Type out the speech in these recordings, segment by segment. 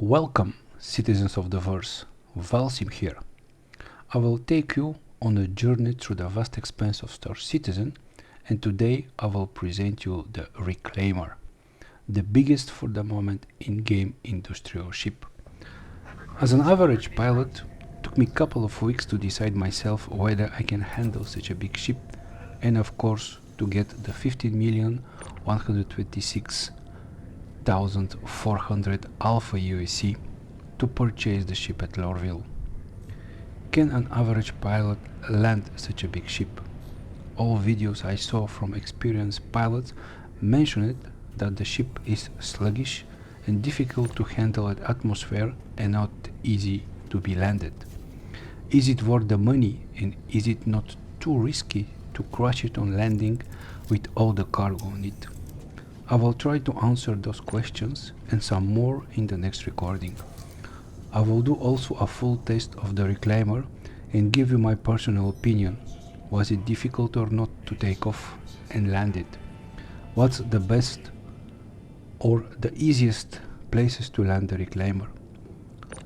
Welcome, citizens of the verse. ValSim here. I will take you on a journey through the vast expanse of Star Citizen, and today I will present you the Reclaimer, the biggest for the moment in-game industrial ship. As an average pilot, it took me a couple of weeks to decide myself whether I can handle such a big ship, and of course to get the 15,126,400 Alpha USC to purchase the ship at Lorville. Can an average pilot land such a big ship? All videos I saw from experienced pilots mentioned that the ship is sluggish and difficult to handle at atmosphere and not easy to be landed. Is it worth the money, and is it not too risky to crash it on landing with all the cargo on it? I will try to answer those questions and some more in the next recording. I will do also a full test of the Reclaimer and give you my personal opinion. Was it difficult or not to take off and land it? What's the best or the easiest places to land the Reclaimer?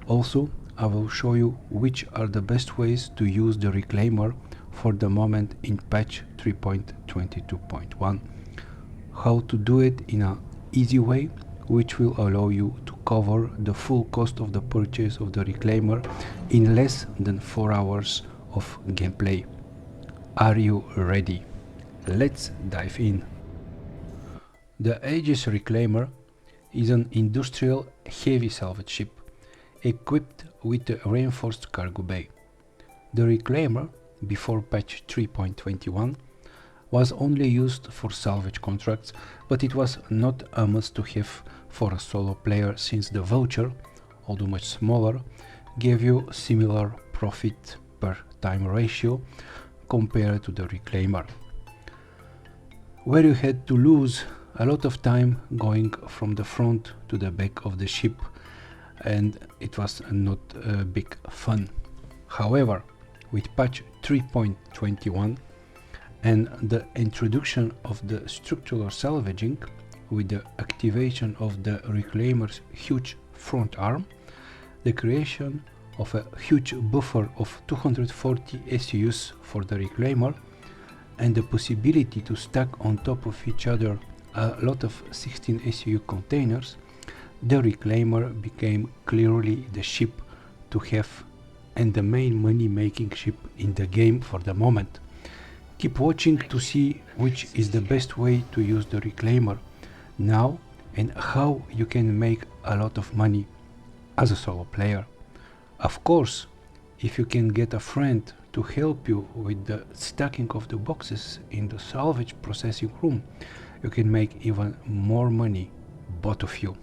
Also, I will show you which are the best ways to use the Reclaimer for the moment in patch 3.22.1. How to do it in an easy way, which will allow you to cover the full cost of the purchase of the Reclaimer in less than 4 hours of gameplay. Are you ready? Let's dive in. The Aegis Reclaimer is an industrial heavy salvage ship equipped with a reinforced cargo bay. The Reclaimer, before patch 3.21, was only used for salvage contracts, but it was not a must-to-have for a solo player, since the voucher, although much smaller, gave you similar profit per time ratio compared to the Reclaimer, where you had to lose a lot of time going from the front to the back of the ship, and it was not big fun. However, with patch 3.21 and the introduction of the structural salvaging, with the activation of the Reclaimer's huge front arm, the creation of a huge buffer of 240 SUs for the Reclaimer, and the possibility to stack on top of each other a lot of 16 SU containers, the Reclaimer became clearly the ship to have and the main money-making ship in the game for the moment. Keep watching to see which is the best way to use the Reclaimer now and how you can make a lot of money as a solo player. Of course, if you can get a friend to help you with the stacking of the boxes in the salvage processing room, you can make even more money, both of you.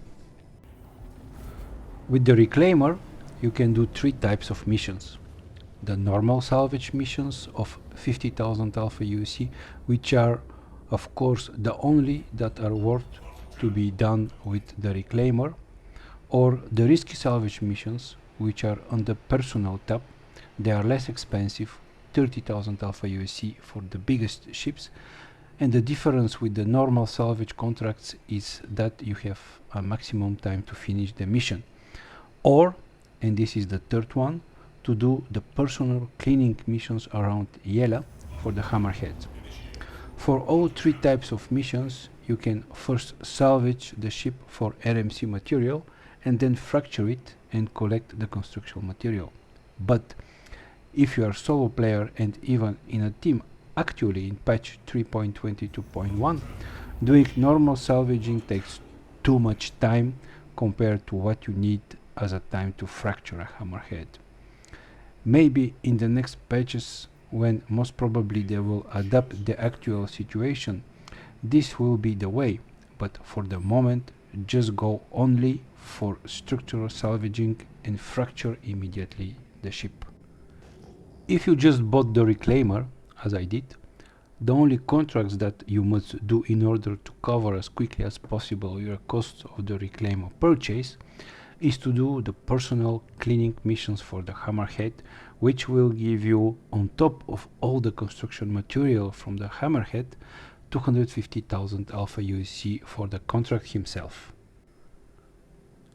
With the Reclaimer, you can do 3 types of missions. The normal salvage missions of 50,000 Alpha USC, which are of course the only that are worth to be done with the Reclaimer, or the risky salvage missions, which are on the personal tab. They are less expensive, 30,000 Alpha USC for the biggest ships, and the difference with the normal salvage contracts is that you have a maximum time to finish the mission, or, and this is the third one, to do the personal cleaning missions around Yela for the Hammerhead. For all 3 types of missions, you can first salvage the ship for RMC material and then fracture it and collect the construction material. But if you are a solo player and even in a team actually in patch 3.22.1, doing normal salvaging takes too much time compared to what you need as a time to fracture a Hammerhead. Maybe in the next patches, when most probably they will adapt the actual situation, this will be the way, but for the moment just go only for structural salvaging and fracture immediately the ship. If you just bought the Reclaimer, as I did, the only contracts that you must do in order to cover as quickly as possible your costs of the Reclaimer purchase is to do the personal cleaning missions for the Hammerhead, which will give you, on top of all the construction material from the Hammerhead, 250,000 Alpha USC for the contract himself.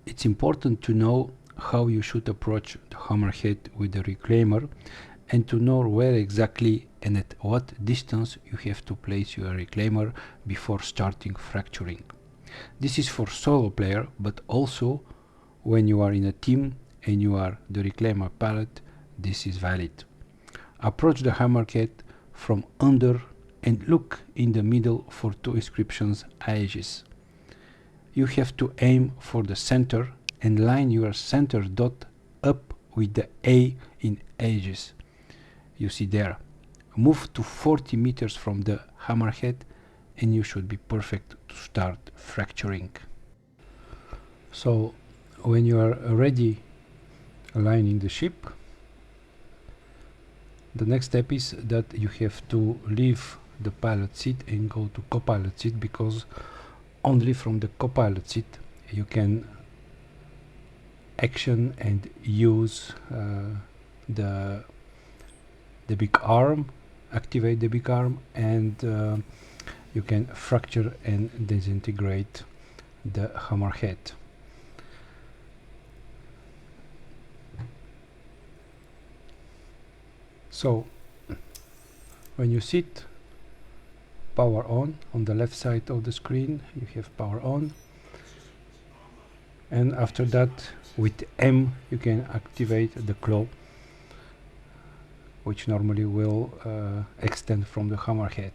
It's important to know how you should approach the Hammerhead with the reclaimer, and to know where exactly and at what distance you have to place your reclaimer before starting fracturing. This is for solo player, but also when you are in a team and you are the reclaimer pilot, this is valid. Approach the Hammerhead from under and look in the middle for two inscriptions edges. You have to aim for the center and line your center dot up with the A in edges. You see there. Move to 40 meters from the Hammerhead and you should be perfect to start fracturing. So when you are ready aligning the ship, the next step is that you have to leave the pilot seat and go to co-pilot seat, because only from the co-pilot seat you can action and use the big arm, activate the big arm, and you can fracture and disintegrate the Hammerhead. So when you sit, power on the left side of the screen, you have power on, and after that with M you can activate the claw, which normally will extend from the Hammerhead.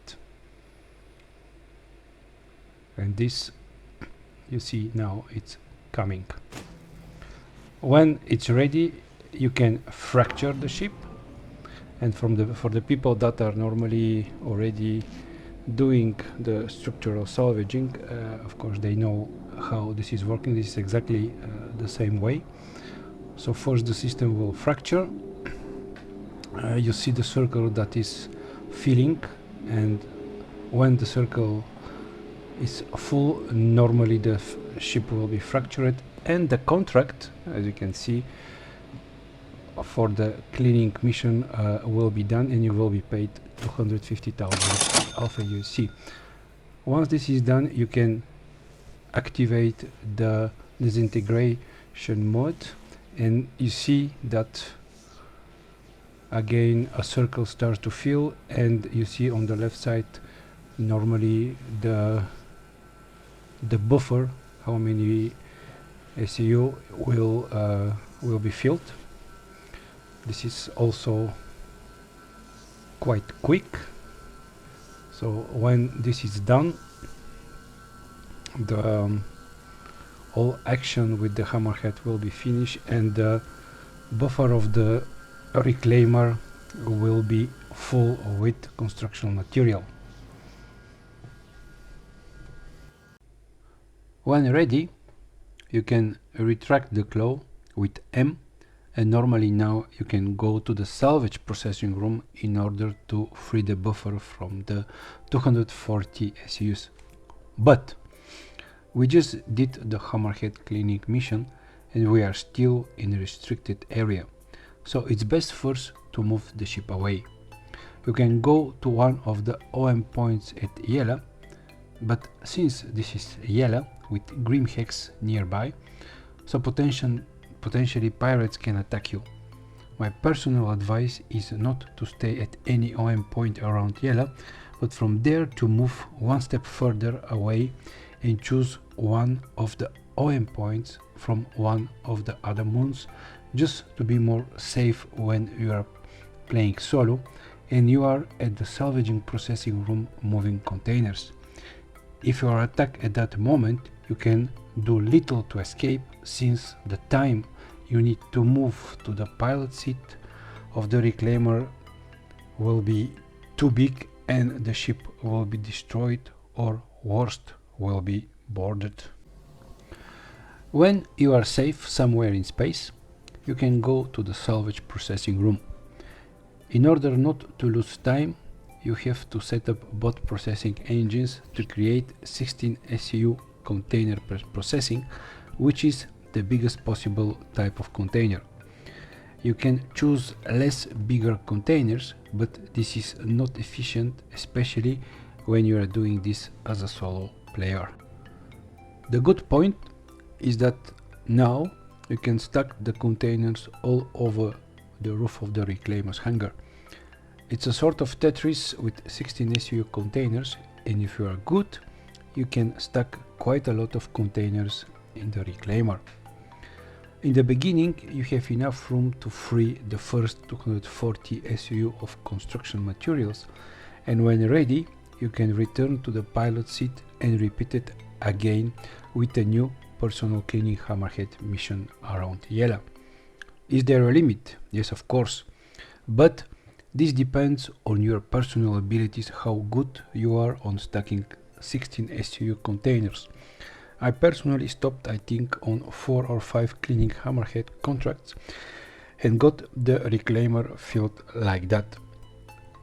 And this, you see now it's coming. When it's ready, you can fracture the ship, and for the people that are normally already doing the structural salvaging, of course they know how this is working. This is exactly the same way. So first the system will fracture. You see the circle that is filling, and when the circle is full, normally the ship will be fractured, and the contract, as you can see, for the cleaning mission will be done, and you will be paid 250,000 Alpha USC. Once this is done, you can activate the disintegration mode, and you see that again a circle starts to fill, and you see on the left side normally the buffer, how many SEU will be filled. This is also quite quick. So when this is done, the all action with the Hammerhead will be finished, and the buffer of the reclaimer will be full with construction material. When ready, you can retract the claw with M, and normally now you can go to the salvage processing room in order to free the buffer from the 240 SEUs. But we just did the Hammerhead cleaning mission and we are still in a restricted area, so it's best first to move the ship away. You can go to one of the OM points at Yela, but since this is Yela with green hex nearby, so potentially pirates can attack you. My personal advice is not to stay at any OM point around Yela, but from there to move one step further away and choose one of the OM points from one of the other moons, just to be more safe when you are playing solo and you are at the salvaging processing room moving containers. If you are attacked at that moment, you can do little to escape, since the time you need to move to the pilot seat of the reclaimer will be too big and the ship will be destroyed, or worst, will be boarded. When you are safe somewhere in space, you can go to the salvage processing room. In order not to lose time, you have to set up both processing engines to create 16 SEU container processing, which is the biggest possible type of container. You can choose less bigger containers, but this is not efficient, especially when you are doing this as a solo player. The good point is that Now you can stack the containers all over the roof of the Reclaimer's hangar. It's a sort of Tetris with 16 SU containers, and if you are good, you can stack quite a lot of containers in the Reclaimer. In the beginning, you have enough room to free the first 240 SU of construction materials, and when ready, you can return to the pilot seat and repeat it again with a new personal cleaning Hammerhead mission around Yela. Is there a limit? Yes, of course, but this depends on your personal abilities, how good you are on stacking 16 SU containers. I personally stopped, I think, on 4 or 5 cleaning Hammerhead contracts and got the Reclaimer filled like that.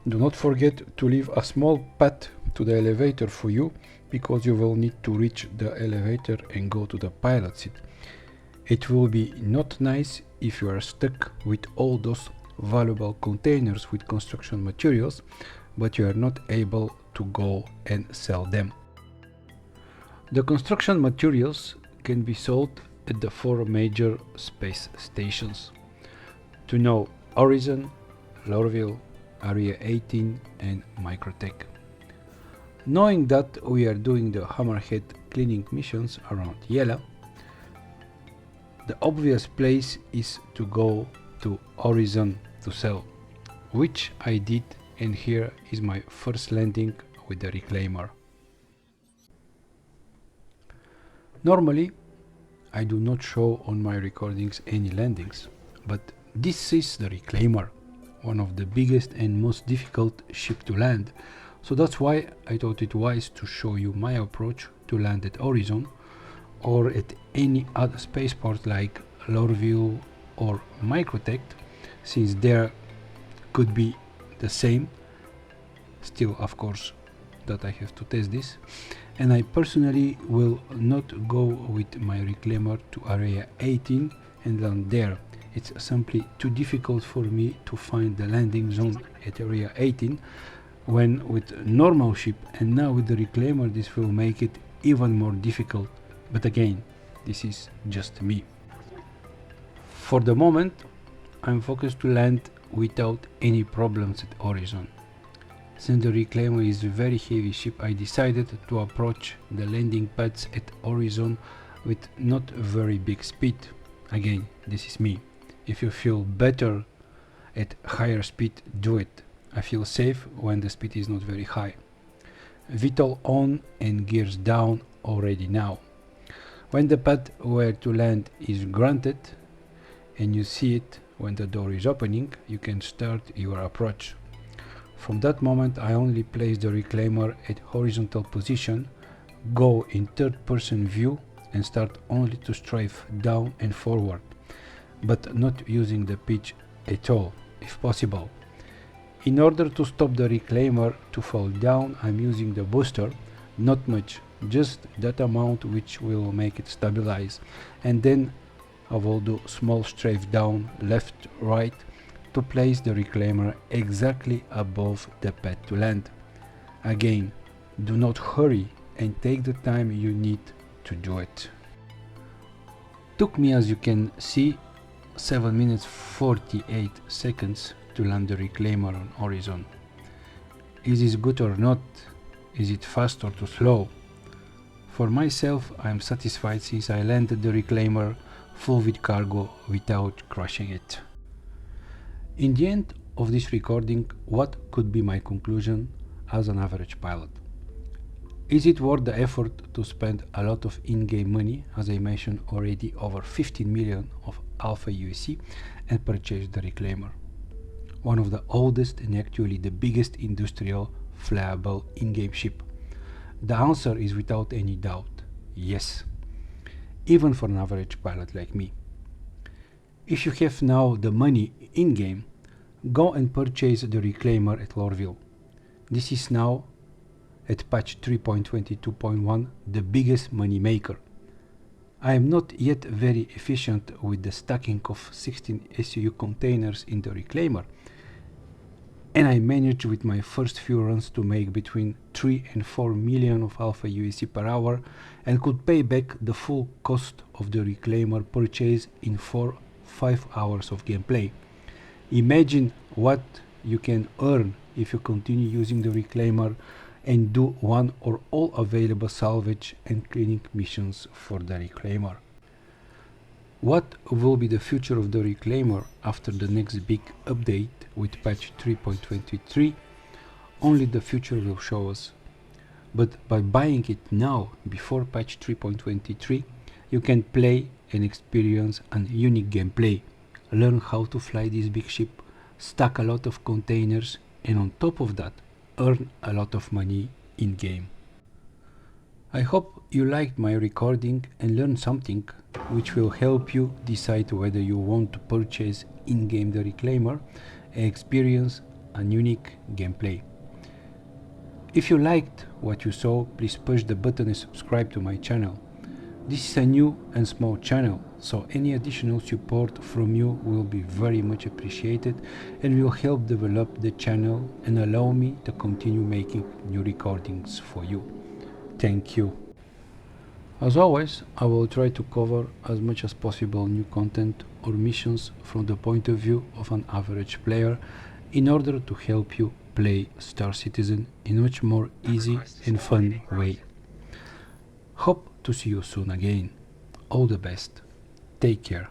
Do not forget to leave a small path to the elevator for you, because you will need to reach the elevator and go to the pilot seat. It will be not nice if you are stuck with all those valuable containers with construction materials, but you are not able to go and sell them. The construction materials can be sold at the 4 major space stations. To know Horizon, Lorville, Area 18 and Microtech. Knowing that we are doing the Hammerhead cleaning missions around Yela, the obvious place is to go to Horizon to sell, which I did, and here is my first landing with the Reclaimer. Normally, I do not show on my recordings any landings, but this is the Reclaimer, one of the biggest and most difficult ship to land, so that's why I thought it wise to show you my approach to land at Horizon or at any other spaceport like Lorville or Microtech, since there could be the same, still of course that I have to test this, and I personally will not go with my Reclaimer to Area 18 and land there. It's simply too difficult for me to find the landing zone at Area 18 when with normal ship, and now with the Reclaimer this will make it even more difficult, but again, this is just me. For the moment, I'm focused to land without any problems at Horizon. Since the Reclaimer is a very heavy ship, I decided to approach the landing pads at Horizon with not very big speed. Again, this is me. If you feel better at higher speed, do it. I feel safe when the speed is not very high. VTOL on and gears down already now. When the pad where to land is granted and you see it when the door is opening, you can start your approach. From that moment I only place the Reclaimer at horizontal position, go in third-person view and start only to strafe down and forward, but not using the pitch at all, if possible. In order to stop the Reclaimer to fall down, I'm using the booster, not much, just that amount which will make it stabilize, and then I will do small strafe down, left, right, to place the Reclaimer exactly above the pad to land. Again, do not hurry and take the time you need to do it. Took me, as you can see, 7 minutes 48 seconds to land the Reclaimer on Horizon. Is this good or not? Is it fast or too slow? For myself, I am satisfied since I landed the Reclaimer full with cargo without crushing it. In the end of this recording, what could be my conclusion as an average pilot? Is it worth the effort to spend a lot of in-game money, as I mentioned already, over 15 million of Alpha USC, and purchase the Reclaimer? One of the oldest and actually the biggest industrial flyable in-game ship. The answer is without any doubt, yes, even for an average pilot like me. If you have now the money in-game, go and purchase the Reclaimer at Lorville. This is now, at patch 3.22.1, the biggest money maker. I am not yet very efficient with the stacking of 16 SU containers in the Reclaimer. and I managed with my first few runs to make between 3 and 4 million of alpha USC per hour, and could pay back the full cost of the reclaimer purchase in 4-5 hours of gameplay. Imagine what you can earn if you continue using the reclaimer and do one or all available salvage and cleaning missions for the reclaimer. What will be the future of the reclaimer after the next big update with patch 3.23? Only the future will show us. But by buying it now, before patch 3.23, you can play and experience a unique gameplay, learn how to fly this big ship, stack a lot of containers, and on top of that, earn a lot of money in-game. I hope you liked my recording and learned something which will help you decide whether you want to purchase in-game the reclaimer and experience a unique gameplay. If you liked what you saw, please push the button and subscribe to my channel. This is a new and small channel, so any additional support from you will be very much appreciated and will help develop the channel and allow me to continue making new recordings for you. Thank you. As always, I will try to cover as much as possible new content or missions from the point of view of an average player in order to help you play Star Citizen in a much more easy and fun way. Hope to see you soon again. All the best. Take care.